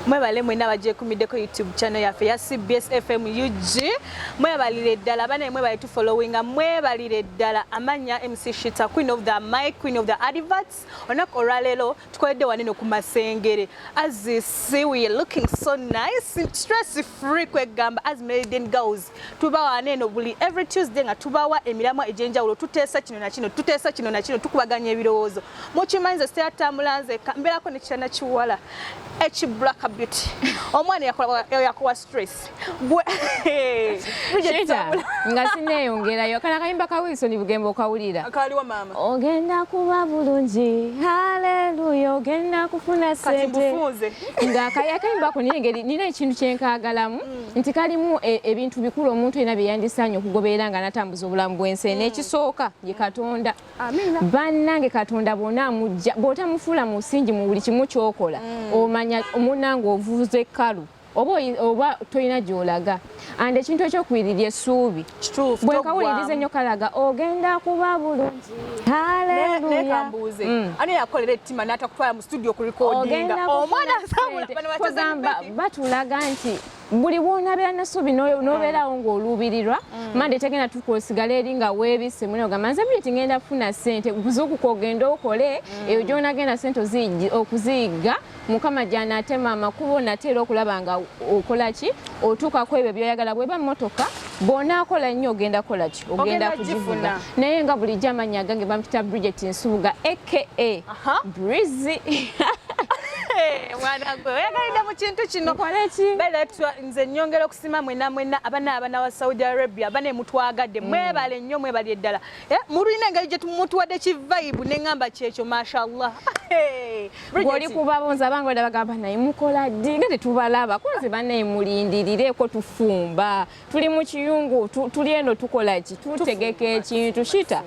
mwebale mwena baje kumideko YouTube channel yaffe ya CBS FM UG mwebalire ddala bana mwebale tu following mwebalire ddala amanya MC Shitah Queen of the mic Queen of the adverts onako olwalero tukoledde wanene ku Masengere as you see we are looking so nice stress free kwegamba as maiden girls tuba wanene buli every Tuesday nga tubawa emiramwa ejenjawulo tuteesa kino na kino tuteesa kino na kino tukubaganya ebirowoozo mukimanyize stay atamulanze mbeerako ne kikyana kiwala black beauty omwana yakuwa stress nga sineyongerayo kala kayimba ka Wilson Bugembo kawulira akaliwa mama ogenda kuba bulungi haleluya ogenda kufuna sente nga kayimba ko nina ekintu kyenkagalamu nti kalimu ebintu bikulu omuntu ena byeyandisanya okugoberera nga natambuza obulamu bw'ensi n'ekisooka ye Katonda bannange Katonda bona amujja bw'otamufuula mu musingi mu buli kimu kyokola omanya omunange ovuze kalu oba toyina gy'olaga ande ekintu ekyokuyirirya essuubi bwe kawuliriza ennyo kalaga ogenda kuba bulungi haleluya ani yakolera ettima n'atakutwala mu studio ku recordinga omwana asabula batulaga nti buli bw'onabeera n'essuubi n'obeerawo ng'oluubirirwa mande tegenda tukosigala eri nga weebise mune ogamba nze buli tingenda kufuna ssente kuzuukuka ogenda okole eyo gy'onagenda ssente okuziyiga mukama gy'anaatema amakubo nateera okulaba nga okola ki otuukako ebyo by'oyagala bw'eba mmotoka bw'onaakola nnyo ogenda kola ki ogenda kugivuga naye nga bulijjo amannya agange bampita Bridget Nsubuga aka Brizzie mwana gwe oyagalidde mu kintu kino beletwa nze nnyongera okusima mwena abana wa Saudi Arabia bane mutwagadde mwebale nnyo mwebali eddala mulina engeri gye tumutuwadde kivibe neŋŋamba kyekyo mashallah bw'oli kubabonza abange bada bagamba naye mukola ddi nga tetubalaba kunze bannaye mulindirireko tufumba tuli mu kiyungu tuli eno tukola ki tutegeka ekintu Shitah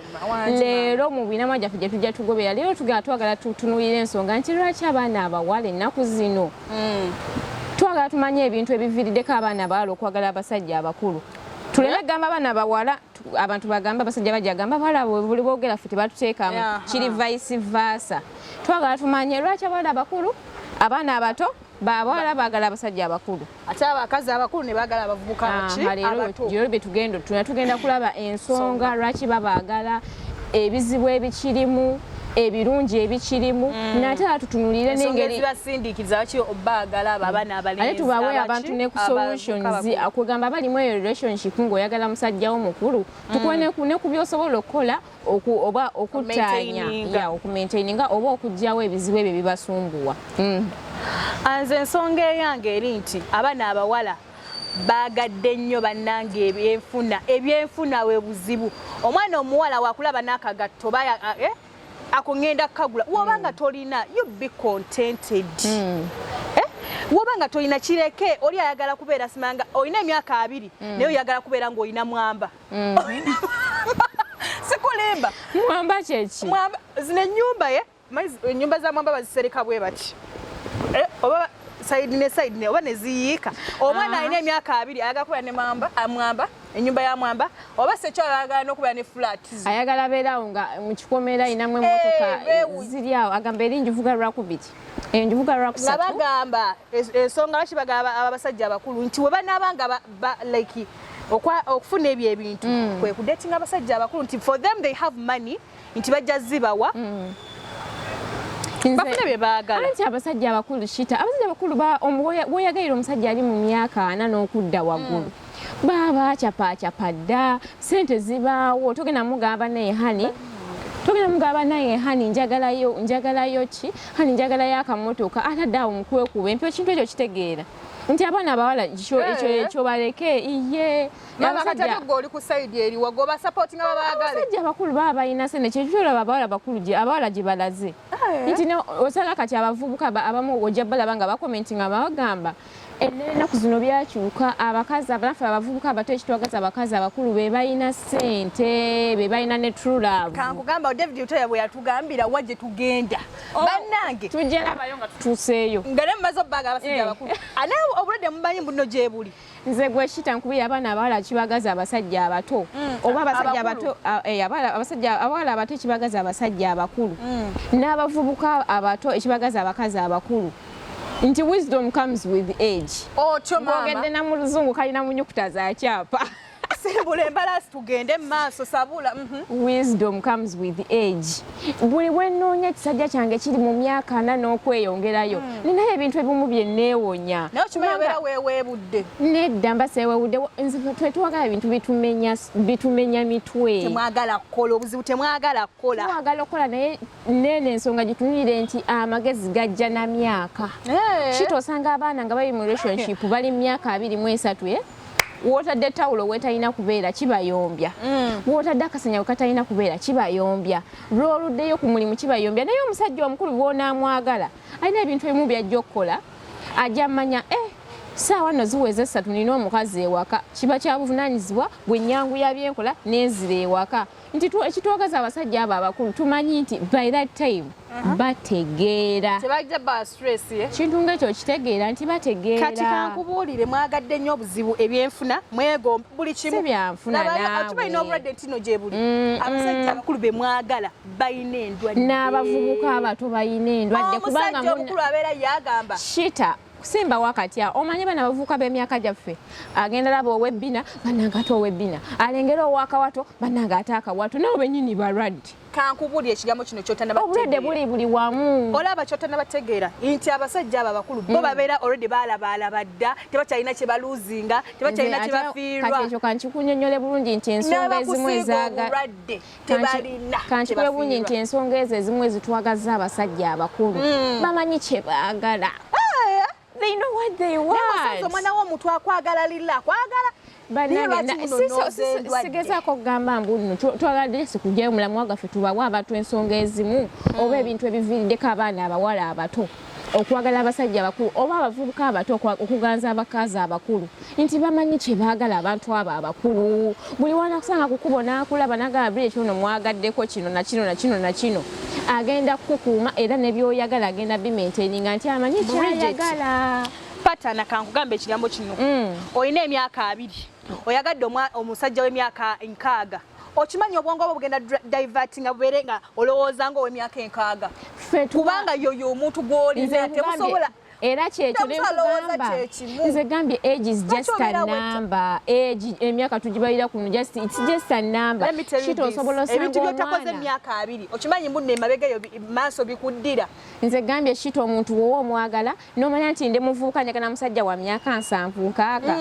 leero mu binamwa gyaffe gye tujja tugobera leero tugenda twagala tutunuulira ensonga nti lwaki abaana abawala ennaku zino twagala tumanye ebintu ebiviiriddeko abaana abawala okwagala abasajja abakulu tuleme gamba abaana abawala abantu bagamba abasajja bajja gamba abawala buli boogera ffe tebatuteekamu kiri vice versa twagala tumanye lwaki abawala abakulu abaana abato abawala baagala abasajja abakulu ate abakazi abakulu ne baagala abavubuka leero bye tugenda kulaba ensonga lwaki babaagala ebizibu ebikirimu ebirungi ebikirimu nate atutunulire n'engeri zibasindiikiza ki obaagala abaana abalenzi tubawe abantu ne ku solutions akugamba abalimu eyo relationship ng'oyagala musajjawo mukulu tukuwe ne ku by'osobola okukola oba okutaanya okumaintaininga oba okugyawo ebizibu ebyo bibasumbuwa nze ensonga eyange eri nti abaana abawala bagadde nnyo bannange ebyenfuna we buzibu omwana omuwala wakulaba n'akagatto ako ngenda kagula wobanga tolina you be contented wobanga tolina kireke oli ayagala kubeera simanga olina emyaka 2 naye oyagala kubeera ng'olina mwamba sikulimba mwamba kyeki mwamba zino ennyumba za mwamba bazisereka bwe bati oba side ne oba neziyiika omwana alina emyaka 2 ayagala kubeera ne mwamba enyumba ya mwamba oba sekyo ayagala n'okubeera ne flat ayagala beerawo nga mu kikomera ayinamu emmotoka ziri awo agamba eri njivuga lwakubiri enjivuga lwakusatu bagamba ensonga lwaki bagamba abasajja abakulu nti we banaabanga like okufuna ebyo ebintu kwe kudatinga abasajja abakulu nti for them they have money nti bajja zibawa bafuna bye baagala anti abasajja abakulu Shitah abasajja abakulu bw'oyagalira omusajja ali mu myaka 4 n'okudda waggulu baba chapa dda sente zibaawo togenda mugamba naye hani njagalayo ki hani njagalayo akamotoka ataddeawo mukwekuba empyo ekintu ekyo kitegeera nti abaana abawala ekyo baleke iye oli ku side eri wagoba supporting abasajja abakulu baba balina sente kyekitolaba abawala gye balaze nti osala kati abavubuka abamu ojja balaba nga bakomentinga bagamba ennaku zino byakyuka abakazi abaffe abavubuka abato ekitwagaza abakazi abakulu be balina ssente be balina ne true love kankugamba David Utoya bwe yatugambira wajje tugenda bannange tujja nabayo nga tutuuseeyo nga ne mumaze obbaaga abasajja abakulu ane obulwadde mumanyi buno gye buli nze gwe Shitah nkubira abaana abawala kibagaza abasajja abato oba abasajja abato abawala abato ekibagaza abasajja abakulu n'abavubuka abato ekibagaza abakazi abakulu nti wisdom comes with age. Otyo mama. Ngogedde na mu luzungu kalina mu nnyukuta za kyapa. Simbula embalasi tugende maaso sabula. Wisdom comes with age. Buli wenoonya ekisajja kyange kiri mu myaka 4 n'okweyongerayo. Ninayo ebintu ebimu bye neewonya. Naye okimanyi weewebudde. Nedda mbasa weewudde. Nze twagala ebintu bitumenya mitwe. Temwagala kukola obuzibu temwagala kukola. Twagala okukola naye nene ensonga gitunulire nti amagezi gajja na myaka. Shitah osanga abaana nga bali mu relationship bali mu myaka 23 wotadde tawulo wetalina kubeera kibayombya. Wotadde akasanya katalina kubeera kibayombya. Lwoluddeyo ku mulimu kibayombya. Naye omusajja omukulu bw'onaamwagala alina ebintu ebimu by'ajja okukola ajja mmanya saawa nno ziweze 3 nina omukazi ewaka kiba kya buvunaanyizibwa bwe nnyangu yabyenkola n'enzira ewaka. Nti ekitwagaza abasajja abo abakulu tumanyi nti by that time bategeera. Tebajja ba stress ye. Kintu ng'ekyo kitegeera nti bategeera. Kati kankubuulire mwagadde nnyo obuzibu ebyenfuna mwegomba buli kimu. Si byanfuna naawe. Tubalina obulwadde ntino gye buli. Abasajja abakulu be mwagala bayina endwadde. N'abavubuka abato bayina endwadde kubanga omusajja omukulu abeera yagamba. Shitah kusimba wakati omanye bana bavuka b'emyaka gyaffe agenda laba ow'ebbina bannanga ate ow'ebbina alengera ow'akawato bannanga ate akawato nabo bennyini balwadde. Kankubulya ekigambo kino ky'otanaba bategeera. Obulwadde buli wamu. Olaba ky'otanaba bategeera nti abasajja abo abakulu bo babeera already baalaba dda tebakyalina kye baluuzinga tebakyalina kye bafiirwa. Kati ekyo kankikunnyonnyole bulungi nti ensonga ezimu kankikule bulungi nti ensonga ezo ezimu ezitwagaza abasajja abakulu bamanyi kye baagala. They know what they want. Omwana w'omuntu akwagala lilla akwagala. Sigezaako kugamba mbu twagadde sikugyayo mulamu wagaffe tubawa abantu ensonga ezimu oba ebintu ebiviiriddeko abaana abawala abato okwagala abasajja abakulu oba abavubuka abato okuganza abakazi abakulu nti bamanyi kye baagala abantu abo abakulu. Buli wanakusanga kukubo n'akulaba n'agamba biri ekyono mwagaddeko kino na kino na kino na kino agenda kukukuuma era n'ebyoyagala agenda bimaintaininga nti amanyi kyayagala. Patana kankugamba ekigambo kino. Olina emyaka 2 oyagadde omusajja w'emyaka 6 okimanyi obwongo bwo bugenda divertinga bubeere nga olowooza nga ow'emyaka 6 kubanga yoyo omuntu gw'olina temusobola. Era kyekyo nze gambye age is just a number. Age emyaka tugibalira kuno it's just a number. Shitah osobola osanga ebintu byotakoze emyaka 2 okimanyi mbunne emabega eyo maaso bikuddira. Nze gambye Shitah omuntu wowe omwagala n'omanya nti ndi muvubuka njagala musajja wa myaka 7 nkaaga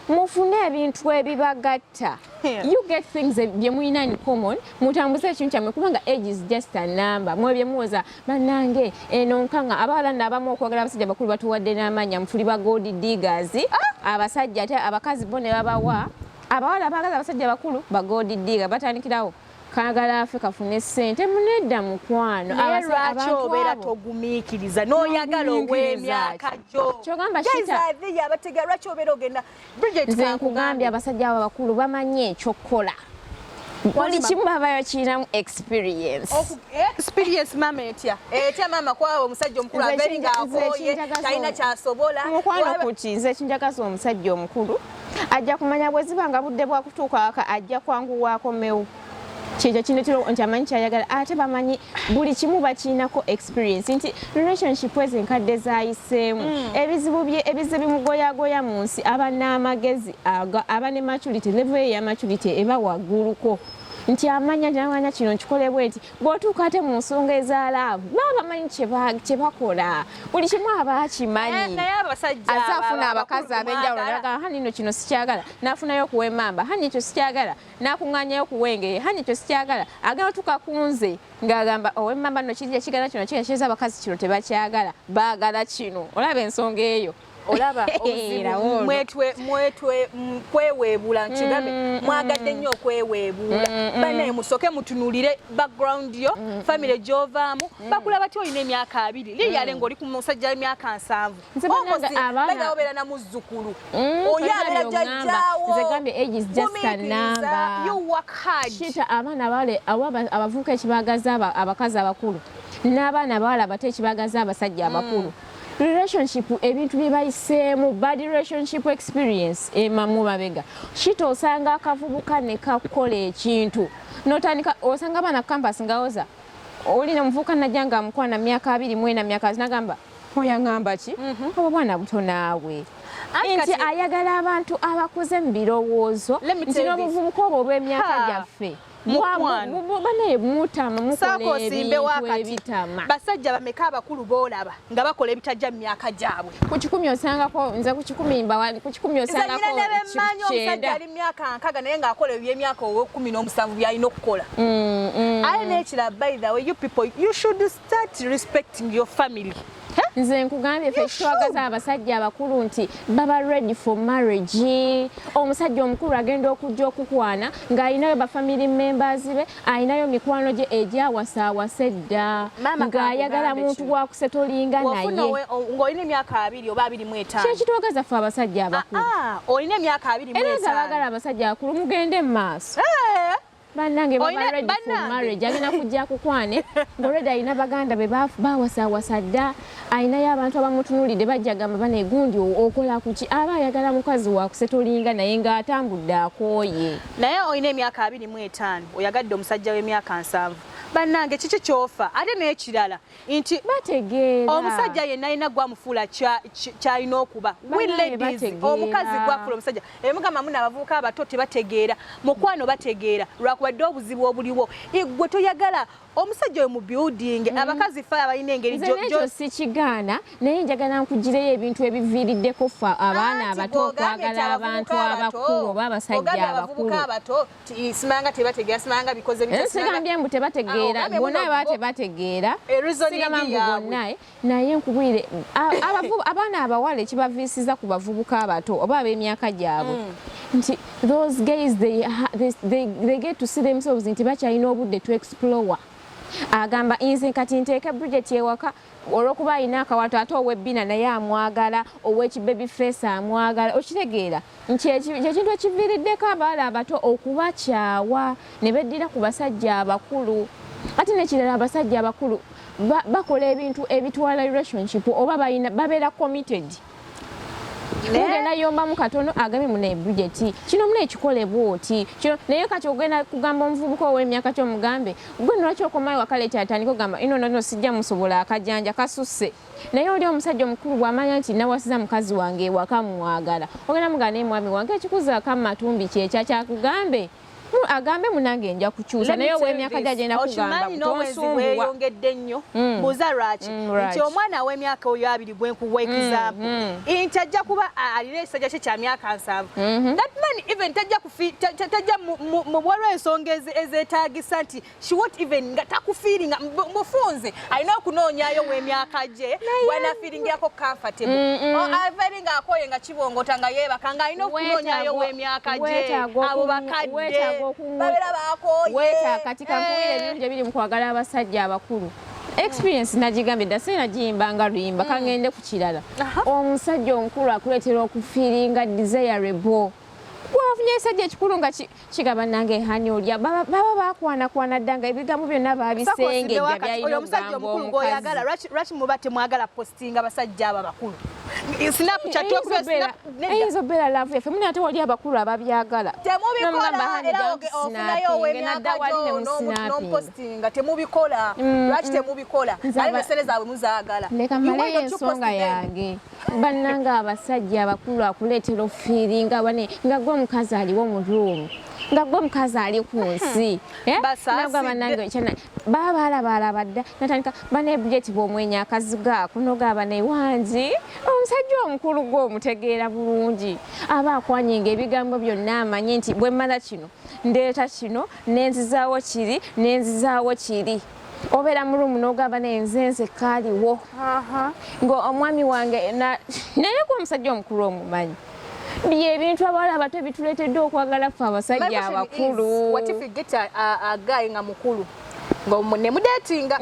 mufune ebintu ebibagatta. You get things bye muyina in common mutambuze ekintu kyammwe kubanga age is just a number. Mwe bye muwoza bannange eno nkanga abawala n'abamu okwagala abasajja bakulu batuwadde n'amanya mufuli ba gold diggers. Abasajja ate abakazi bo ne babawa abawala abagaza abasajja bakulu ba gold digger batandikirawo kaagala afe kafune ssente munedda mukwano. Lwaki obeera togumiikiriza n'oyagala ogw'emyaka gyo kyogamba Shitah abategera lwaki obeera ogenda nze nkugambye abasajja abo bakulu bamanyi ekyokukola. Buli kimu babayo kirinamu experience. Experience mama etya mama kwabo omusajja omukulu abeera ng'akooye talina kyasobola. Mukwano kuti nze kinjagaza omusajja omukulu ajja kumanya bwe ziba nga budde bwakutuuka ajja kwanguwaako mewu kyekyo kinetero nti amanyi kyayagala ate bamanyi buli kimu bakirinako experience nti relationship ezo enkadde zayiseemu ebizibu bimugoyagoya mu nsi aba n'amagezi aba ne maturity level eya maturity eba wagguluko nti amanya kino nkikolebwe nti bw'otuuka ate mu nsonga eza laavu baba bamanyi kye bakola buli kimu aba akimanyi. Asaafuna abakazi ab'enjawulo naga hani nno kino sikyagala n'afunayo okuwa emmamba hani ekyo sikyagala n'akuŋŋaanyayo okuwenge hani ekyo sikyagala agenda otuuka ku nze ng'agamba ow'emmamba nno kiri ekigala kino kirekyeza abakazi kino tebakyagala baagala kino. Olaba ensonga eyo. Olaba obuzibu kweweebula nkigambe mwagadde nnyo okweweebula banaye musooke mutunuulire background yo family gy'ovaamu bakula batya olina emyaka 2 liyale ng'oli ku musajja w'emyaka 7 bega obeera na muzzukulu oyo abeera jjajjaawo. Nze gambye age is just a number. You work hard. Shitah abaana abawala abavubuka ekibagaza abakazi abakulu n'abaana abawala abato ekibagaza abasajja abakulu. Relationship ebintu bibayiseemu bad relationship experience emamu mabega. Shitah osanga akavubuka ne kakola ekintu n'otandika osanga abaana campus ngawoza olina muvubuka najja nga mukwana myaka 2 mwena myaka nagamba oyangamba ki obwana buto naawe nti ayagala abantu abakuze mu birowoozo nti n'obuvubuka obwo olw'emyaka gyaffe bane mutama mukola ebintu ebitama basajja bameka abakulu boolaba nga bakola ebitajja mu myaka gyabwe ku 10 osangako nze ku 10 osangako omusajja ali myaka nkaga naye ng'akola eby'emyaka 17 by'alina okukola ate n'ekira by the way you people you should start respecting your family. Nze nkugambye ffe twagaza abasajja abakulu nti baba ready for marriage. Omusajja omukulu agenda okujja okukwana ng'alinayo ba family members be, alinayo mikwano gye egyawasa edda ng'ayagala muntu wa kusetolinga naye. Ng'olina emyaka 2 oba 25. Kiki twagaza ffe abasajja abakulu? Olina emyaka 25. Era abagala abasajja abakulu mugende mu maaso. Bannange baba ready for marriage agenda kujja kukwane ng'olwedde alina baganda be bawasawasa dda alinayo abantu abamutunuulidde bajja gamba bane gundi okola kuki aba ayagala mukazi wa kusetolinga naye ng'atambudde akooye naye olina emyaka 25 oyagadde omusajja w'emyaka 7 bannange kiki kyofa ate n'ekirala nti bategeera omusajja yenna alina gwamufuula kyalina okuba omukazi gwafuula omusajja emugamba muna abavubuka abato tebategeera mukwano bategeera lwakubadde obuzibu obuliwo gwe toyagala omusajja we mu building abakazi fa abalina engeri jo si kigaana naye njagala nkugireyo ebintu ebiviiriddeko fa abaana abato okwagala abantu abakulu oba abasajja abakulu simanga tebategeera simanga bikoze sigambye mbu tebategeera bonna baba tebategeera sigamba mbu bonna naye nkubwire abaana abawala ekibaviisiza ku bavubuka abato oba ab'emyaka gyabwe nti those guys they get to see themselves nti bakyalina obudde to explore. Agamba inze kati nteeke Bridget ewaka olwokuba alina akawato ate ow'ebbina naye amwagala ow'ekibaby face amwagala okitegeera nti ekintu ekiviiriddeko abawala abato okubakyawa ne beddira ku basajja abakulu ate n'ekirala abasajja abakulu bakola ebintu ebitwala relationship oba babeera committed. Mugenda yombamu katono agambe mune Bridget kino mune ekikolebwa oti kino naye kati ogenda kugamba omuvubuka ow'emyaka ky'omugambe gwe lwaki okomayo wakaleeta atandika ogamba ino sijja musobola akajanja kasusse naye oli omusajja omukulu bw'amanya nti nawasiza mukazi wange ewaka mwagala ogenda mugamba naye mwami wange ekikuzaako amatumbi kyekya kyakugambe agambe munange nja kukyusa naye ow'emyaka gy'agenda kugamba tonsumbwa yongedde nnyo buuza lwaki nti omwana w'emyaka oyo 2 gwenkuwa example nti ajja kuba alina ekisajja kye kya myaka 7 that man even tajja mu bwalw'ensonga ezeetaagisa nti she won't even nga takufiiringa mufunze alina okunoonyayo w'emyaka gye bwanafiiringirako comfortable aveeringa akoye nga kibongota nga yeebaka nga alina okunoonyayo w'emyaka gye abo bakadde weta katika kuwile ebintu gyebiri mu kwagala abasajja abakulu experience nagigambye dda sina giyimba nga luyimba kangende ku kirala omusajja omukulu akuleetera okufiiringa desirable gwafunye ekisajja ekikulu nga kigaba nange hani olya baba bakwanakwana dda nga ebigambo byonna babisengejja byalina omusajja omukulu gw'oyagala lwaki muba temwagala postinga abasajja abo abakulu eyinza obeera laavu yaffe muni ate wali abakulu ababyagala temubikola temubikola lwaki temubikola ale esere zaabwe muzaagala leka maleyo ensonga yange bannanga abasajja abakulu akuleetera ofiiringa bane nga gwe omukazi aliwo mu ruumu nga gwe omukazi ali ku nsi baba balaba dda natandika bane Bridget bw'omwenya akaziga akunogaba ne wangi omusajja omukulu gw'omutegeera bulungi aba akwanyinga ebigambo byonna amanye nti bwe mmala kino ndeeta kino nenzizaawo kiri obeera mu ruumu n'ogamba nenze kaaliwo ng'omwami wange naye gwe omusajja omukulu omumanyi byebintu abawala abato bituleetedde okwagala ffe abasajja abakulu what if you get a guy nga mukulu ne mudatinga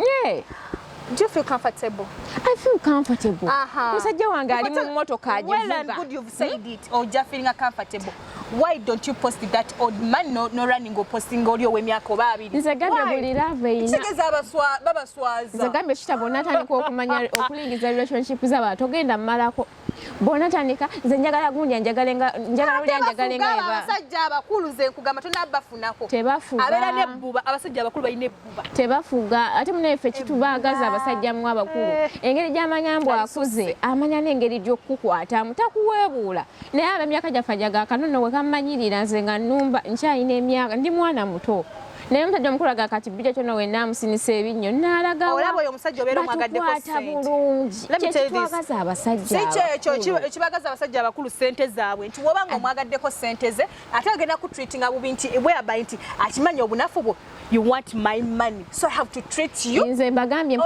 do you feel comfortable? I feel comfortable. Musajja wange ali mu mmotoka agivuga. Well and good you've said it. Ojja feeling comfortable. why don't you post that old man no running or posting audio w'emyaka oba abiri? Nze gambye buli love ina. Kitegeeza babaswaza. Nze gambye Shitah bonatandika okumanya okulingiza relationship z'abantu togenda malako. Bonatandika nze njagala gundi njagala uli njagala nga abasajja abakulu nze nkugamba tonabafunako. Tebafuga. Abeera n'ebbuba abasajja abakulu balina ebbuba. Tebafuga ate munefe kitubagaza abasajja mu abakulu. Engeri gy'amanyambo akuze amanya n'engeri gy'okukwata mutakuweebuula. Naye ab'emyaka gyaffe agakanono we kamanyirira nze nga nnumba nkyalina emyaka ndi mwana muto. Naye omusajja omukulu kati bijja kyonna we naamusinisa ebinnyo n'alagawa. Olaba oyo omusajja obeera omwagaddeko ssente. Kyekitwagaza abasajja abakulu. Si kyekyo ekibagaza abasajja abakulu ssente zaabwe nti woba nga omwagaddeko ssente ze ate agenda kutreatinga bubi nti bweyaba nti akimanya obunafu bwo you want my money so I have to treat you. Nze mbagambye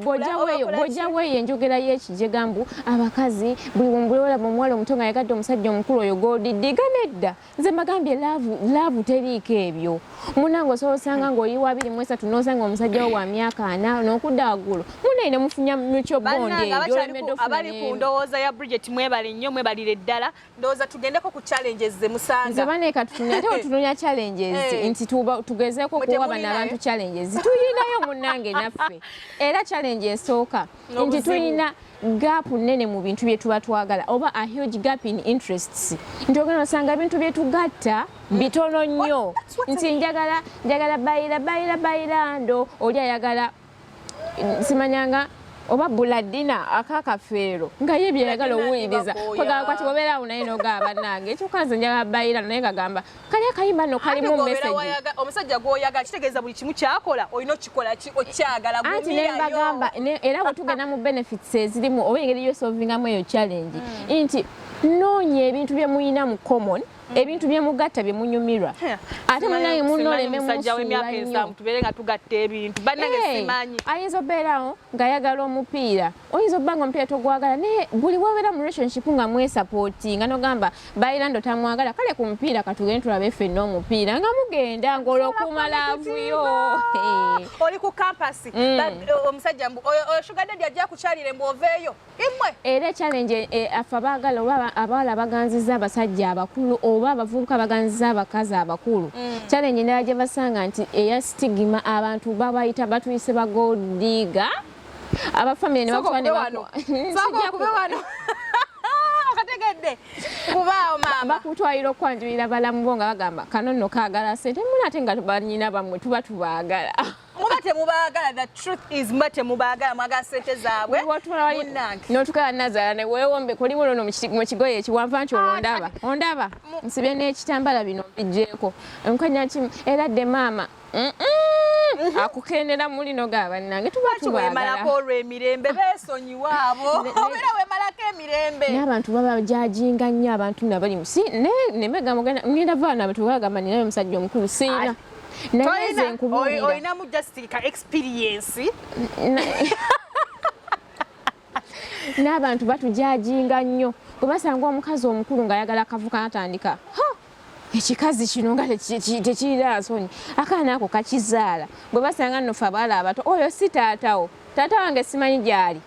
bw'ojja weeyo enjogera y'ekijegambu abakazi buli olaba omuwala omuto nga yagadde omusajja omukulu oyo gw'odiddiga nedda. Nze mbagambye laavu teriiko ebyo. Munange osobola osanga ng'oyiwa 23 n'osanga omusajja wo wa myaka 4 n'okudda waggulu munaine mufunya mukyo bonde abali ku ndowooza ya Bridget mwebale nnyo mwebalire ddala ndowooza tugendeko ku challenges ze musanga. Nze baneeka tutunya ate otunonya challenges nti tugezeeko kuwa bano abantu challenges tuyinayo munnange naffe era challenge esooka nti tuyina gap nene mu bintu bye tuba twagala oba a huge gap in interests nti ogenda osanga bintu bye tugatta bitono nnyo nti njagala bayira ndo oli ayagala simanyanga oba buladina akakafeero nga ye byeyagala owuliriza kwagala kwati obeera awo naye n'ogaba nange ekyokanze njagala bayira naye ngagamba kali akayimba no kalimu message omusajja gw'oyagala kitegeeza buli kimu kyakola olina okikola okyagala anti ne mbagamba era bwe tugenda mu benefits ezirimu oba engeri y'osolvingamu eyo challenge nti noonya ebintu bye muyina mu common ebintu bye mugatta bye munyumirwa ate munaye munoleme musajja w'emyaka 7 tubeere nga tugatta ebintu bannange simanyi ayinza obeerawo ng'ayagala omupiira oyinza obba nga omupiira togwagala naye buli wabeera mu relationship nga mwesapootinga n'ogamba bayirando tamwagala kale ku mupiira katugende tulabe ffenna omupiira nga mugenda ng'olwokuuma laavuyo oli ku kampasi omusajja oyo sugar daddy ajja kukyalire mbwoveeyo imwe era challenge afa baagala oba abawala baganziza abasajja abakulu oba abavubuka baganziza abakazi abakulu challenge endala gye basanga nti eya stigma abantu babayita batuyise bagodiga abafamily ne bakutwala akategedde kubaawo maama bakutwalira okwanjulira balamu bo nga bagamba kanono kaagala ssente muna ate nga banyina bamwe tuba tubaagala muba temubaagala the truth is muba temubaagala mwagala ssente zaabwe n'otukala nazaala ne weewombe koli mulono mu kigoye ekiwanva nti ondaba nsibye n'ekitambala bino mbijjeeko enkanya kimu era dde maama akukendera mulino gabannange tuba tubamalako olw'emirembe beesonyiwa abo obeera wemalako emirembe n'abantu baba jajinga nnyo abantu nabali musi ngenda vaana betugagamba ninayo omusajja omukulu siina nayeze nkubulira olinamu just ka experience n'abantu batujajinga nnyo bwe basanga omukazi omukulu ng'ayagala akavuka natandika ekikazi kino nga tekirira nsonyi akaana ako kakizaala bwe basanga nno fe abaala abato oyo si taatawo taata wange simanyi gyali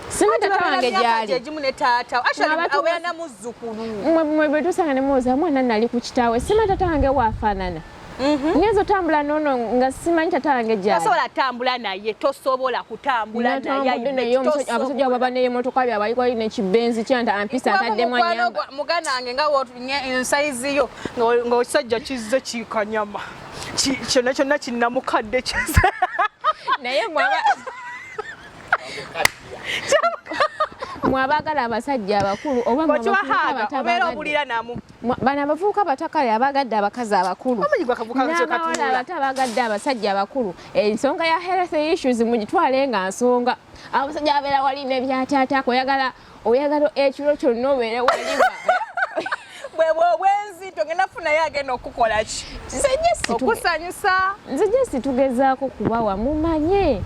simanyi taata wange gyali egimu ne taatawo aweera na muzzukulu mwe bwe tusanga ne muwoza mwana nali ku kitaawe simanyi taata wange waafaanana ngezo tambula nono nga simanyi taata wange gyali tosobola tambula naye tosobola kutambula naye abasajja baba n'emmotoka bye abayikwa n'ekibenzi kyanta ampisa ataddemu anyamba muganda wange nga ensaizi yo ng'ekisajja kizze kikanyama kyonna kyonna kinnamukadde kize naye mwabagala abasajja abakulu oba bano abavubuka batakale abagadde abakazi abakulu n'abawala abato abagadde abasajja abakulu ensonga ya health issues mugitwale nga nsonga abasajja abeera wali nebyataataako oyagala ekiro kyonna obeere waliwa bwenzi togenda funayo agenda okukola ki okusanyusa nze jesi tugezaako kubawa mumanye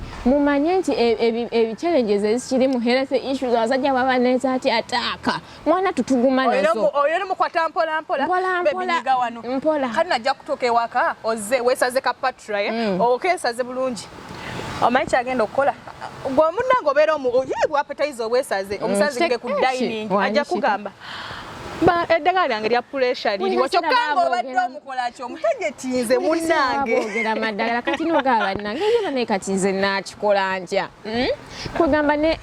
nti challenges ezikiri mu health issues abasajja baba neza ati ataaka mwana tutuguma nazo oyo ne mukwata mpola bebiyiga wano kati najja kutuuka ewaka ozze weesaze kapatra okeesaze bulungi omanyi kyagenda okukola gwe munnange obeera bwapetaiza obwesaze omusanzi ge ku dining ajja kugamba Ba eddagala lyange lya pressure liriwo kyokka ng'obadde omukola ki omutegetinze munnange ogera maddagala kati n'ogaba bannange era naye kati nze naakikola ntya kugamba ne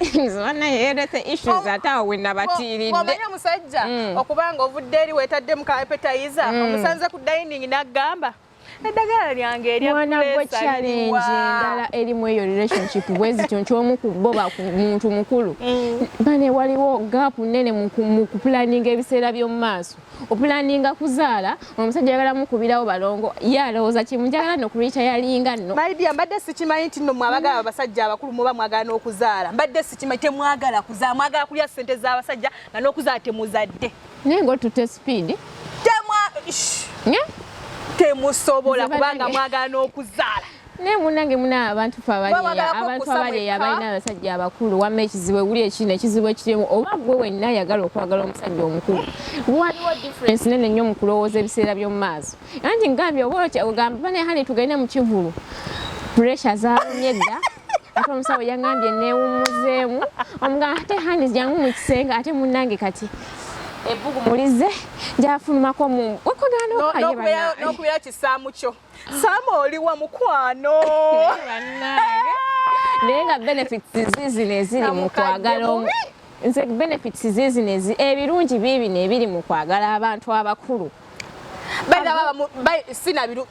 naye yerese issues ate awo we nabatiiridde omanyi omusajja okubanga ovudde eri weetaddemu ka appetizer omusanze ku dining n'agamba eddagala lyange erya gwe challenge endala erimu eyo relationship bwezityo nti omu ku bo muntu mukulu bane waliwo gap nene mu kupulaninga ebiseera by'omu maaso opulaninga kuzaala omusajja yagala mukubirawo balongo ye alowooza kimu njagala nokuliita yalinga nno maidia mbadde sikimanyi nti nno mwabagala abasajja abakulu muba mwagala n'okuzaala mbadde sikimanyi temwagala kuzaala mwagala kulya ssente z'abasajja nga n'okuzaala temuzadde naye ng'otute speed temusobola kubanga mwagala n'okuzaala naye munnange muna abantu abantu abali abalina abasajja abakulu wamma ekizibu ewuli ekino ekizibu ekirimu oba gwe wenna ayagala okwagala omusajja omukulu waliwo difference nene nnyo mu kulowooza ebiseera by'omu maaso anti ngambye oba ogamba bane hali tugende mu kivulu pressure zaalumye dda ate omusawo yangambye neewummuzeemu omugamba ate hani jangu mu kisenge ate munnange kati ebugu mulize njafulumako mu n'okubeera kisaamu kyo saama oliwa mukwano naye nga benefits zizino eziri mu kwagala nze benefits zizino ebirungi biibino ebiri mu kwagala abantu abakulu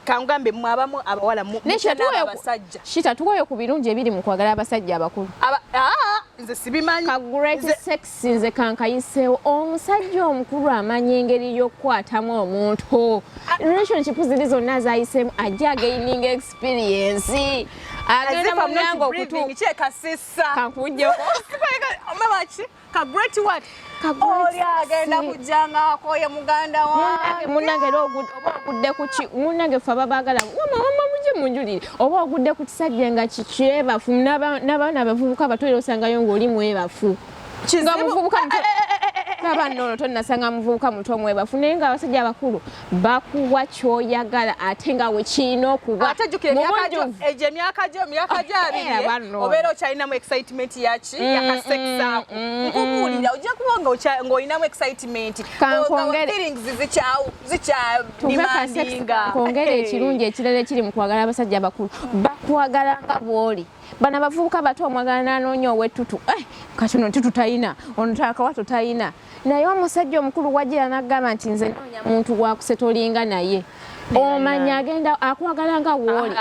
kangambe mwabamu abawala abasajja Shitah tukoyo ku birungi ebiri mu kwagala abasajja abakulu nze sibimanyi ka great sex nze kankayiseewo omusajja omukulu amanyi engeri y'okukwatamu omuntu relationship ziri zonna zayiseemu ajja againinga experience agenda mu mlango okutukyekasisa kankujjeko great what oli agenda kujjanga akoye muganda wange munnange era oba ogudde ku ki munnange ffe ababaagala wama mujje munjulire oba ogudde ku kisajja nga kikyebafu n'abaana abavubuka abato era osangayo ng'oli mwebafu nga muvubuka kabannono tonnasanga muvubuka muto mwebafu naye nga abasajja abakulu bakuwa kyoyagala ate nga wekirina okuba egyo emyaka gyo abiri obeera okyalinamu excitement yaki yakaseksaako nkubuulira ojja kuba ng'olinamu excitement feelings zikyadimandinga kongera ekirungi ekirala ekiri mu kwagala abasajja abakulu bakwagala nga bw'oli bana bavubuka bato omwagala n'anoonya ow'ettutu kati ono ntutu talina ono akawato talina naye omusajja omukulu wajjira n'agamba nti nze noonya muntu gwakusetolinga naye omanya agenda akwagala nga woli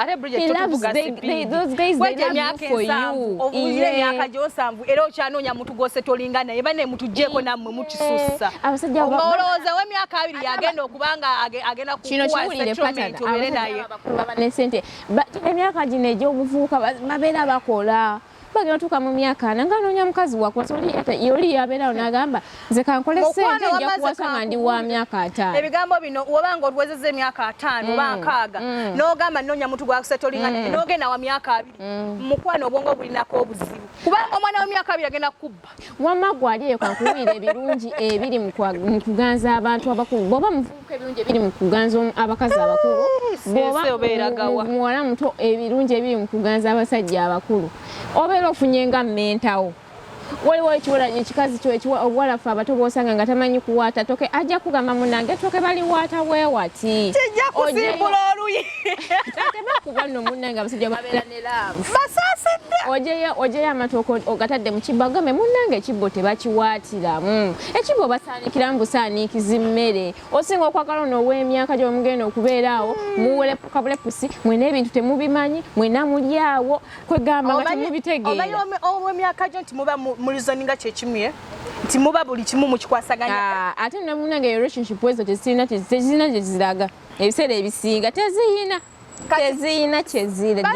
emyaka gyosanvu era okyanoonya muntu gwosetolinga naye bane mutugjeeko nammwe mukisussa olowooza w'emyaka abiri yagenda okubanga agenda kukuwa settlement obeere naye nesente emyaka gino egy'obuvubuka babeera bakola bagenda tuka mu myaka ana nga noonya mukazi wakwasa oli yabeerawo n'agamba nze kankole ssente nja kuwasa nga ndi wa myaka 5 ebigambo bino obanga oluwezezza emyaka 5 oba 6 n'ogamba noonya muntu gwakusetolinga n'ogenda wa myaka 2 mukwano obwongo bulinako obuzibu kubanga omwana w'emyaka 2 agenda kukubba wamma gwali eyo kankuwulira ebirungi ebiri mu kuganza abantu abakulu bw'oba muvubuka ebirungi ebiri mu kuganza abakazi abakulu bw'oba muwala muto ebirungi ebiri mu kuganza abasajja abakulu obeera ofunye nga mmentawo waliwo ekikazi kyo obuwalafu abato bw'osanga nga tamanyi kuwaata toke ajja kugamba munnange toke baliwaata bwewati kijja kusimbula oluyi tebakuba nno munnange abasajja babeera ne laavu basaasidde ojeyo amatooke ogatadde mu kibbo agambe munnange ekibbo tebakiwaatiramu ekibbo basaanikiramu busaaniikizi mmere osinga okwagala ono ow'emyaka gy'omugenda okubeeraawo muwelepukabulepusi mwena ebintu temubimanyi mwena mulyawo kwegamba nga temubitegeera omanyi ow'emyaka gyo nti muba mulizoninga kyekimu nti muba buli kimu mukikwasaganya ate nno munnange relationship ezo tezirina gyeziraga ebiseera ebisinga teziyina kyeziraga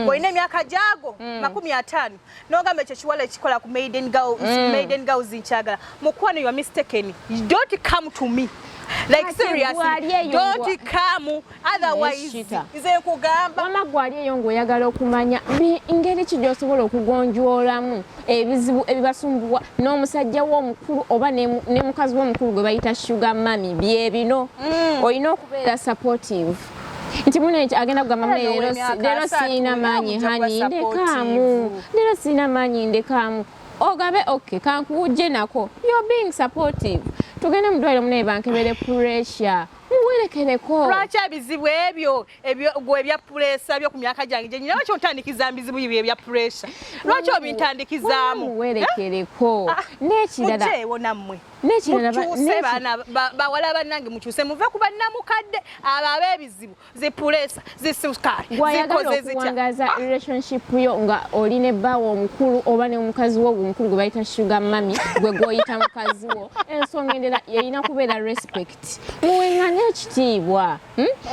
olina emyaka gyago 50 n'ogamba ekyo kiwala ekikola ku maiden girls nkyagala mukwano you are mistaken, don't come to me. Like seriously, don't come otherwise nze nkugamba wama gwali eyo ng'oyagala okumanya engeri ki gy'osobola okugonjoolamu ebizibu ebibasumbuwa n'omusajja w'omukulu oba ne mukazi w'omukulu gwe bayita sugar mami bye bino olina okubeera supportive nti muno agenda kugamba mune leero siina maanyi hani ndekaamu leero siina maanyi ndekaamu ogabe okay kankuje nako you're being supportive tugende mu ddwaliro munaye bankebere pressure muwerekereko lwaki ebizibu ebyo gwe ebya pressure byo ku myaka gyange gye nyina lwaki ontandikiza mbizibu ebyo ebya pressure lwaki obintandikizaamu muwerekereko n'ekirala mujeewo nammwe n'ekirala baana bawala bannange mukyuse muve ku bannamukadde abo ab'ebizibu zipulesa zisukaali gwayagala okuwangaza relationship yo nga oli ne bbaawo omukulu oba ne omukazi wo omukulu gwe bayita sugar mami gwe gwoyita mukazi wo ensonga endala yeyina kubeera respect muwengane ekitiibwa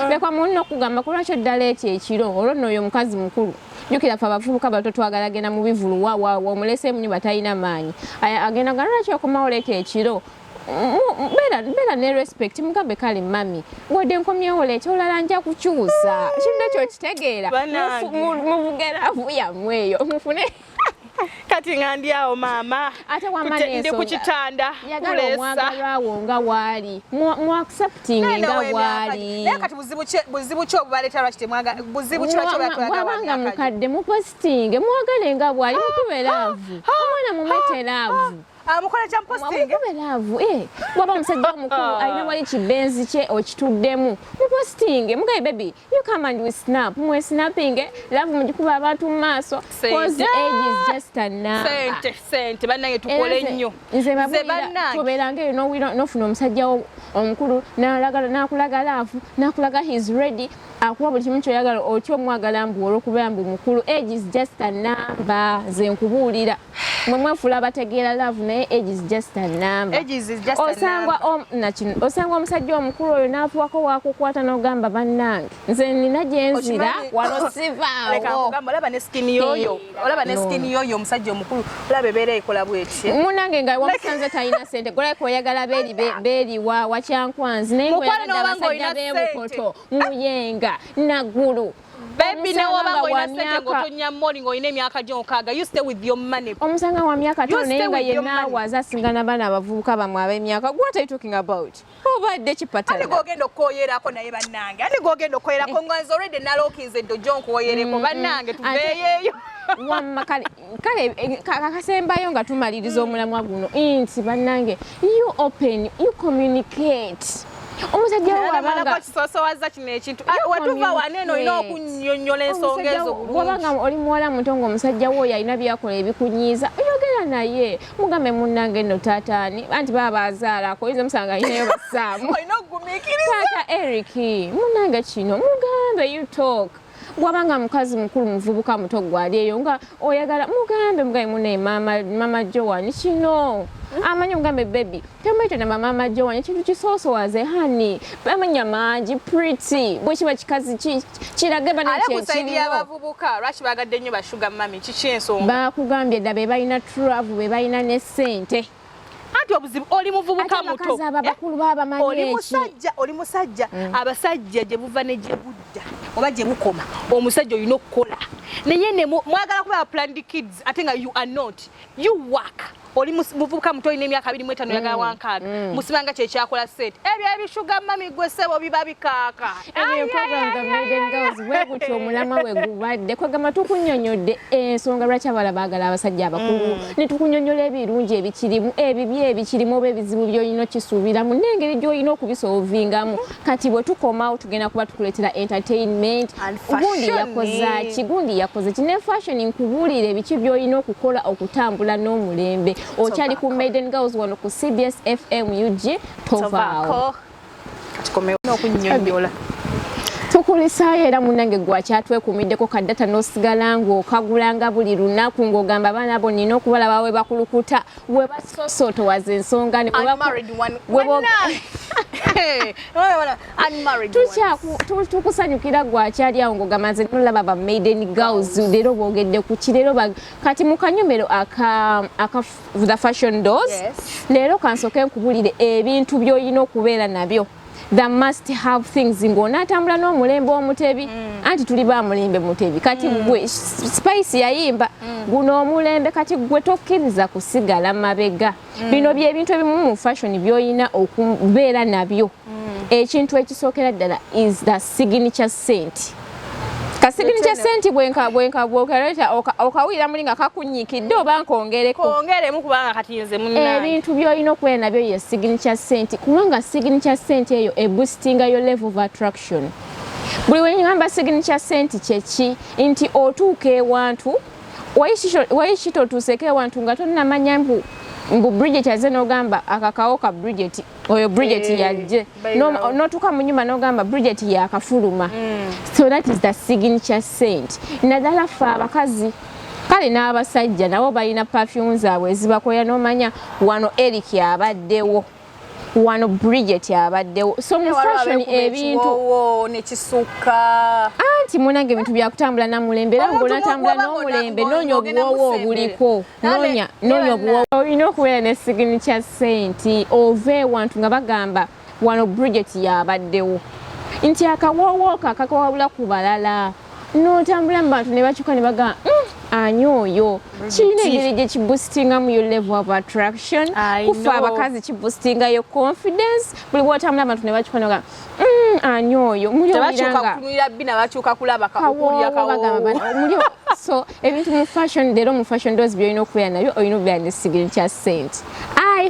leka munno okugamba kulwakyo ddala ekyo ekiro olwo nno oyo omukazi mukulu jukira fa abavubuka bato twagala agenda mu bivulu wa omulese mu nyumba talina maanyi agenda nga lwaki okomawo leeta ekiro beera ne respect mugambe kale mami wadde nkomyewo leeta olala nja kukyusa kintu ekyo kitegeera muvugeraavu yammwe eyo mufune kati nga ndi awo maama ate wamanendi ku kitanda yagala omwagalwawo nga waali mu accepting nga waali naye kati buzibu ki obubaleeta lwaki temwaga buzibu ki lwaki bwabanga mukadde mupostinge mwagale nga bwali mukube laavu omwana mumete laavu amukola kya posting laavu waba omusajja omukulu alina wali kibenzi kye okituddemu mupostinge mugaye baby you come and we snap mwe snapping laavu mugikuba abantu mu maaso cause the age is just a number sente bannange tukole nnyo nze bannange tobeeranga eyo nofuna omusajja omukulu n'akulaga laavu n'akulaga he's ready akuwa buli kimu kyoyagala otyo omwagala mbu olw'okubeera mbu mukulu age is just a number nze nkubuulira mwe mwefuula abategeera laavu naye age is just a number osanga omusajja omukulu oyo n'afuwako wakukwata n'ogamba bannange nze nina gyenzira wano sivaawo olaba ne skini yoyo omusajja omukulu olaba ebeera ekola bweti munange nga wamusanze talina sente golako oyagala beeri wakyankwanzi naye ngoyagala abasajja b'ebukoto muyenga naggulu baby ne wabanga oyina sente ng'otonya moli ng'olina emyaka gyo nkaaga you stay with your money omusanga wa myaka ttaano naye nga yenaawaza asingana baana abavubuka bamwe ab'emyaka what are you talking about obadde kipatala ate g'ogenda okwoyerako naye bannange ate g'ogenda okwoyerako nga nze already nalookinze eddojo nkwoyereko bannange tuveeyo wamma kale akasembayo nga tumaliriza omulamwa guno nti bannange you open you communicate omusajja wabanga kisosowaza kino ekintu wetuva waneeno olina okunnyonnyola ensonga ezo bulungi wabanga oli muwala muto ng'omusajja wo yalina byakola ebikunyiiza oyogera naye mugambe munnange nno taataani anti baba bazaalako oyinza musanga alinayo bassaamu olina okugumiikiriza taata Eric munnange kino mugambe you talk wabanga mukazi mukulu muvubuka muto gwali eyo nga oyagala mugambe munaye mama Joan kino amanyi mugambe baby temwete na mama Joan ekintu kisoosowaze hani amanya mangi pretty bwe kiba kikazi kirage kusaidia abavubuka lwaki bagadde nnyo bashuga mami kiki ensonga bakugambye dda be balina travel be balina ne ssente ati obuzibu oli muvubuka muto bakulu babamanyi oli musajja abasajja gye buva ne gye budda oba gye bukoma omusajja olina okukola naye mwagala kuba planned kids ate nga you are not you work oli muvubuka muto olina emyaka 25 yagala wankaaga musibanga kyekyakola sente ebyo ebishuga mami gwe ssebo biba bikaaka ebyo program ga Maiden Girls wegutyo omulamwa wegubadde kwegamba tukunnyonnyodde ensonga lwaki abala baagala abasajja abakulu ne tukunnyonnyola ebirungi ebikirimu ebibi ebikirimu oba ebizibu by'olina okisuubiramu n'engeri gy'olina okubisolvingamu kati bwe tukomawo tugenda kuba tukuleetera entertainment gundi yakoze ki ne fashion nkubuulire ebiki by'olina okukola okutambula n'omulembe okyali ku Maiden Girls wano ku CBS FM UG tovaawo okunyonnyola tukulisaayo era munnange gwakyatwekumiddeko kaddata n'osigala ng'okagulanga buli lunaku ng'ogamba abaana abo nina okubalaba we bakulukuta we basosootowaza ensonga tukusanyukira gwakyali awo ng'ogamba nze nolaba ba Maiden Girls leero boogedde ku ki leero kati mu kanyomero aka the fashion doors leero kansooke nkubulire ebintu by'olina okubeera nabyo that must have things ng'onaatambula n'omulembe omutebi anti tuli ba mulembe mutebi kati gwe spice yayimba guno omulembe kati gwe tokkiriza kusigala mabega bino byebintu ebimu mu fashion by'olina okubeera nabyo ekintu ekisookera ddala is the signature scent ka signature scent bwenka bwokaleta okawira mulinga kakunyikidde oba nkongeremu kubanga katinze munna ebintu by'olina okubeera nabyo ye signature scent kubanga signature scent eyo eboostinga your level of attraction. Buli wenyamba signature scent kyeki nti otuuka ewantu wayishita otuuseko ewantu nga tonnamanya mbu Bridget aze n'ogamba akakawo ka Bridget oyo Bridget yajje n'otuuka mu nnyumba n'ogamba Bridget yakafuluma. So that is the signature scent. Naddala ffe abakazi kale n'abasajja nabo balina perfume zaabwe ezibakoya n'omanya wano Eric abaddewo wano Bridget abaddewo. So mu fashion ebintu nekisuka anti munange ebintu byakutambula namulembe era ng'onatambula n'omulembe noonya obuwoowo obuliko noonya obuwoowo. Olina okubeera ne signature scent ova ewantu nga bagamba wano Bridget yabaddewo nti akawoowo kakakawabula ku balala n'otambula mu bantu ne bakyuka ne bagamba ani oyo kirina engeri gye kiboostinga mu your level of attraction. Kufa abakazi kiboostinga your confidence buli bw'otambula abantu ne bakyuka ne bagamba ani oyo muli obiranga bakyuka kulaba kakulya kawo. So ebintu mu fashion leero mu fashion doors by'olina okubeera nabyo olina okubeera ne signature scent.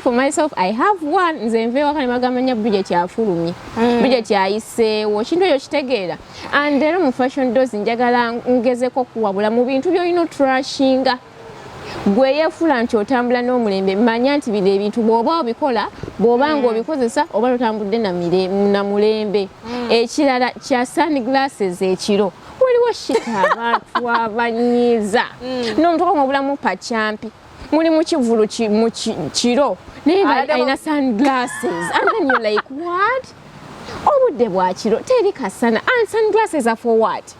For myself I have one nze nve waka ne bagamba nya Bridget yafulumye Bridget yayiseewo kintu ekyo kitegeera and leero mu fashion doors njagala ngezeko kuwabula mu bintu by'olina trashinga gwe yeefula nti otambula n'omulembe manya nti bino ebintu bw'oba obikola bw'oba ng'obikozesa oba totambudde na mulembe. Ekirala kya sunglasses ekiro waliwo shita abantu abanyiiza n'omutuka ng'obulamu pacyampi muli mu kivulu mu kiro naye alina sunglasses and then you're like what obudde bwa kiro teri kasana and sunglasses are for what?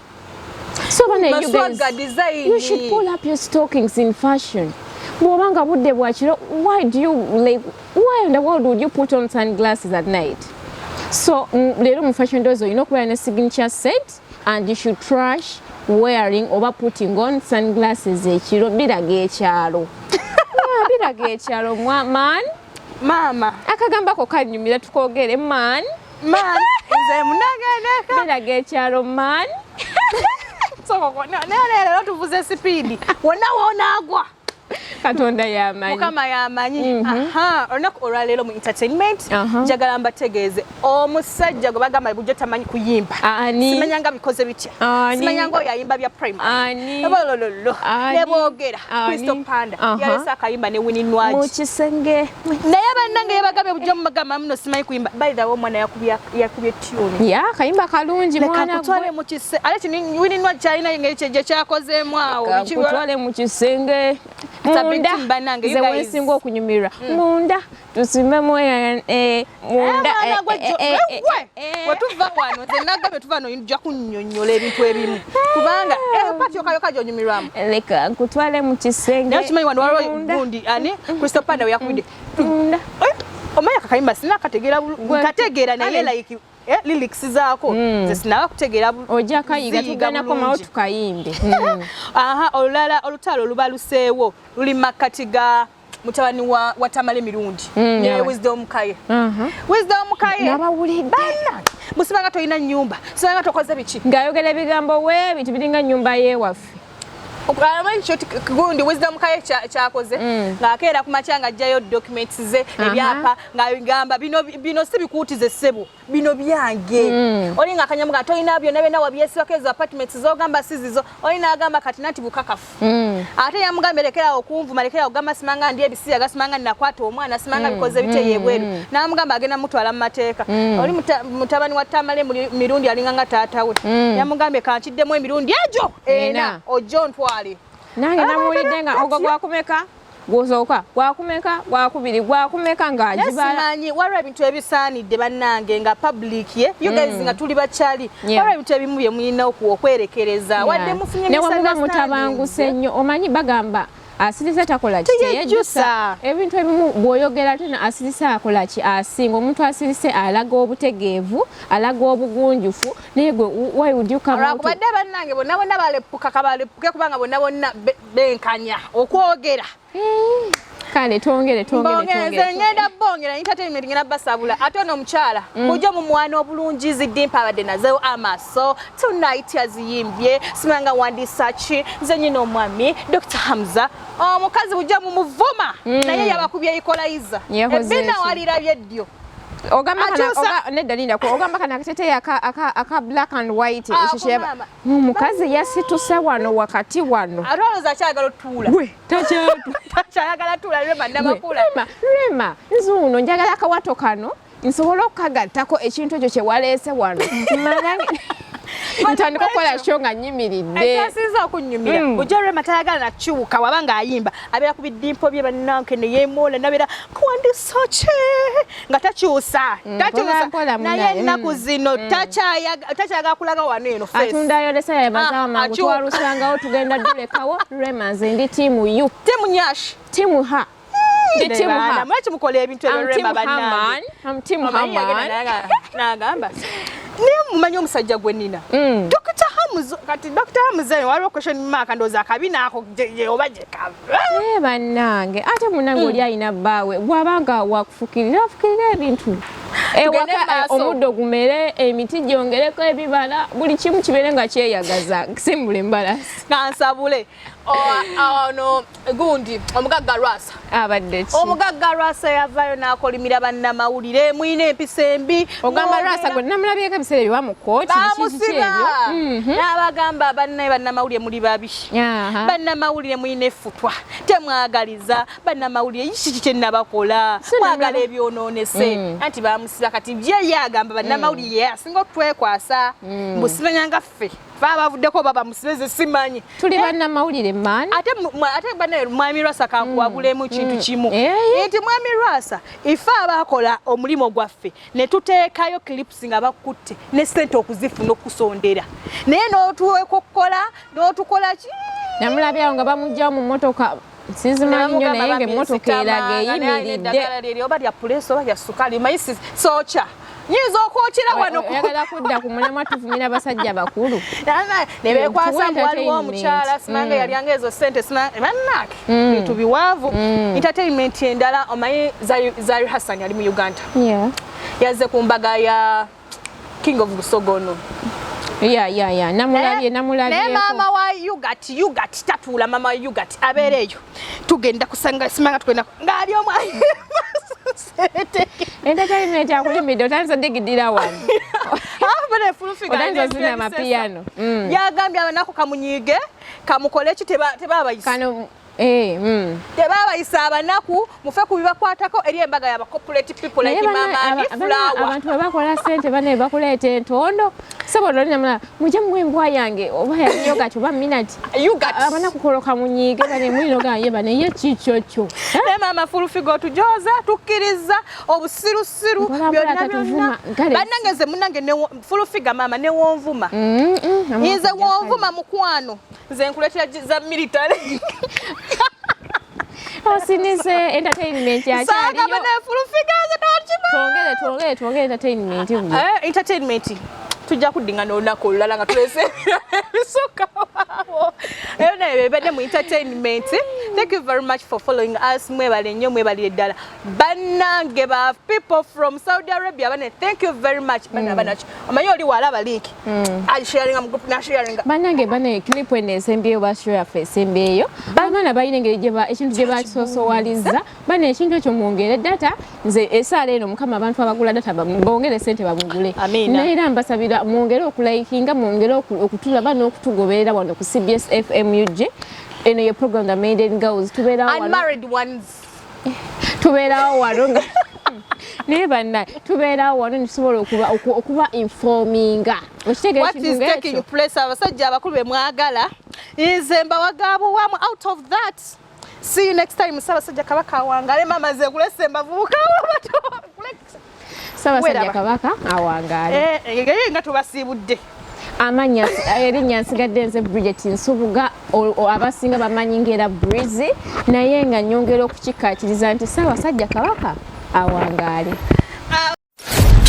So when you guys you should pull up your stockings in fashion. Bw'obanga budde bwa kiro why in the world would you put on sunglasses at night? So leero mu fashion doors olina okubeera ne signature set and you should trash wearing oba putting on sunglasses ekiro biraga ekyalo. Biraga ekyalo man mama akagambako kanyumira tukogere man nze munaganeka biraga ekyalo man soko nalero tuvuze speed wonna wonaagwa Katonda yamanyi Mukama yamanyi. Olunaku olwaleero mu entertainment njagala mbategeeze omusajja gwe bagamba bujjo tamanyi kuyimba. Simanya nga bikoze bitya. Simanya nga yayimba bya primary. Ebolololo nebogera Crystal Panda yalesa akayimba ne Winnie Nwaji mu kisenge naye bannange yabagambe bujjo mu magama muno simanyi kuyimba by the way omwana yakubye tune ya kayimba kalungi mwana kutwale mu kisenge ale kini Winnie Nwaji alina ngeri kyeje kyakozeemu awo kutwale mu kisenge munda ze wensinga okunyumirwa munda tusimemu munda wetuva wano nze nagambye tuva no nja kunnyonnyola ebintu ebimu kubanga patio kayo kajonyumirwamu leka nkutwale mu kisenge naye kimanyi wano waliwo gundi ani Crystal Panda yakubidde omanya kakayimba sina kategeera naye like lyrics zaako nze sinaba kutegeera ojja kayiga tuganako mawo tukayimbe olutalo lubaluseewo luli makkati ga mutabani wa Tamale Mirundi ne Wisdom Kaye nabawulidde musibanga toyina nnyumba sibanga tokoze biki ngayogera ebigambo we bintu biringa nnyumba yewaffe Okumanyi kyoti gundi Wisdom Kaye kyakoze ng'akeera ku makya ng'ajjayo documents ze ebyapa ng'agamba bino si bikuutize ssebo bino byange oli ng'akanyamu nga toyina byonna byonna wabyesibako ezo apartments z'ogamba si zizo oli n'agamba kati nati bukakafu ate yamugambye lekera okunvuma lekera ogamba simanga ndi ebisiya gasimanga nnakwata omwana simanga bikoze bite yebweru n'amugamba agenda mutwala mu mateeka oli mutabani wa Tamale Mirundi alinga nga taata we yamugambye kankiddemu emirundi egyo ena ojjo ntwale nange namulidde nga ogwo gwakumeka gwosooka gwakumeka gwakubiri gwakumeka ng'agibala simanyi waliwo ebintu ebisaanidde bannange nga public you guys nga tuli bakyali waliwo ebintu ebimu bye mulina okwerekereza wadde mufunye newamuba mutabanguse nnyo omanyi bagamba asirise takola ki teyejjusa ebintu ebimu bw'oyogera tena asirise akola ki asinga omuntu asirise alaga obutegeevu alaga obugunjufu naye gwe why would you come badde bannange bonna balepuka kabalepuke kubanga bonna benkanya okwogera Kale tongere. Nze ngenda bongera entertainment ngenda basabula ate ono omukyala kujja mu mwana obulungi zidimpa abadde nazeewo amaso tonight yaziyimbye simanga wandisachi nze nyina omwami Dr. Hamza omukazi bujja mu muvuma naye yabakubye equalizer ebina walirabye ddyo ogamba kana akatete aka black and white ekisheba mukazi yasituse wano wakati wano aroza kyagala otula takyagala tula Rema nzuno njagala akawato kano nsobola okukagattako ekintu ekyo kye waleese wano ntandika okukola kyo nga nyimiridde ekyasinza okunyumira ojja Rema tayagala nakyuka wabanga ayimba abeera ku biddimpo bye bannanke ne yeemoola nabeera kuwandisoki nga takyusa naye ennaku zino takyagala kulaga wano eno atundayo lesaya yabazawa mangu twalusangawo tugenda dulekawo Rema nze ndi tiimu yu tiimu nyashi tiimu ha mwaki mukola ebintu ebyo Rema bannange nagamba niye mumanyi omusajja gwe nina Dr. Hamza waliwo question mark ndooza akabina ako oba gye kava bannange ate munnange oli alina bbaawe bw'abanga wakufukirira ebintu omuddo gumere emiti gyongereko ebibala buli kimu kibeere nga kyeyagaza simbule mbalasi kansabule ono gundi omugagga Rwasa abadde ki omugagga Rwasa yavayo n'akolimira bannamawulire mwine empisa embi ogamba Rwasa gwe namulabyeko ebiseera ebyo bamukooti n'abagamba bannamawulire muli babi bannamawulire mwine effutwa temwagaliza bannamawulire kiki kye nabakola mwagala ebyonoonese anti bamusiba kati bye yagamba bannamawulire asinga okutwekwasa mbusimanyanga ffe babavuddeko baba musibeze simanyi tuli bannamawulire man ate bana mwami Rwasa kankuwabulemu kintu kimu nti mwami Rwasa ife abakola omulimo gwaffe ne tuteekayo clips nga bakutte ne sente okuzifuna okusondera naye n'otuwekokola n'otukola ki namulabyawo nga bamugjawo mu mmotoka sizimanyi nnyo naye ng'emmotoka eraga eyimiridde oba lya puleesi oba lya sukali mayisi sookya nyinza okwokera wano oyagala kudda ku mulamwa tuvumira abasajja bakulu ne beekwasa mbu waliwo omukyala simanga yalyanga ezo ssente bannake bintu biwaavu entertainment endala omanyi Zari Hassan ali mu Uganda yazze ku mbaga ya King of Busogono namulabye naye maama wa Yugat tatuula maama wa Yugat abeereeyo tugenda kusanga simanga tugenda ng'ali omwayi entertainment akulimidde otandisa digidira wano otandisa zina amapiyano yagambye abanaku kamunyiige kamukole ki tebabayisa tebabayisa abanaku mufe ku bibakwatako eri embaga y'aba corporate people like Mama Flower abantu babakola ssente bane bakuleeta entondo sobola nyamala mujje muwembwa yange oba yayoga oba minati abanaku koloka munyiige bane mulino gaye bane ye kikyokyo ne Mama Fulufigo tujoza tukkiriza obusirusiru byonna bannangeze munange ne Fulufiga mama ne wonvuma nze wonvuma mukwano nze nkuletera za military osinise entertainment yakyaliyo bane Fulufiga nze twongere entertainment entertainment tujja kuddingana olunaku olulala nga tulese ebisooka waawo eyo naye bebadde mu entertainment. Thank you very much for following us. Mwebale nnyo mwebalire ddala bannange ba people from Saudi Arabia bane thank you very much banachi omanyi oli walaba link sharinga mu group na sharinga bannange clip ene esembeyo ba share face embeyo bana bayine engeri gyeba ekintu gye bakisoosowaliza bana ekintu ekyo mwongere data nze esaala eno mukama abantu abagula data bongere sente bamugule naye mbasabira mwongere okulikinga mwongere okutulaba n'okutugoberera wano ku CBS FM UG eno ye program the maiden girls tubeera wano unmarried ones tubeera wano ne banna tubeera wano nisobola okuba informinga what is taking place abasajja abakulu be mwagala nzemba wagabu wamu out of that. See you next time. Sabasajja kabaka awangale mama ze kulese mbavuka abato Sabasajja kabaka awangale nga tubasibudde amanya erinnya nsigadde nze Bridget Nsubuga abasinga bamanyi ngera Brizzie naye nga nyongera okukikakiriza nti Sabasajja kabaka awangale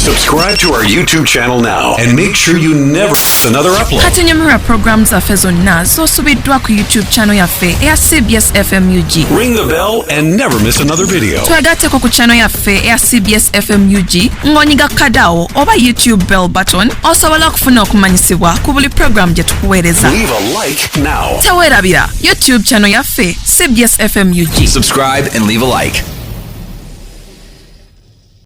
Subscribe to our YouTube channel now and make sure you never miss another upload. Kati nyamira programs zaffe zonna z'osubiddwa ku YouTube channel yaffe eya CBS FM UG. Ring the bell and never miss another video. Twagatteko ku channel yaffe eya CBS FM UG ng'onyiga kadawo oba YouTube bell button osobola okufuna okumanyisibwa ku buli program gye tukuweereza. Leave a like now. Teweerabira YouTube channel yaffe CBS FM UG. Subscribe and leave a like.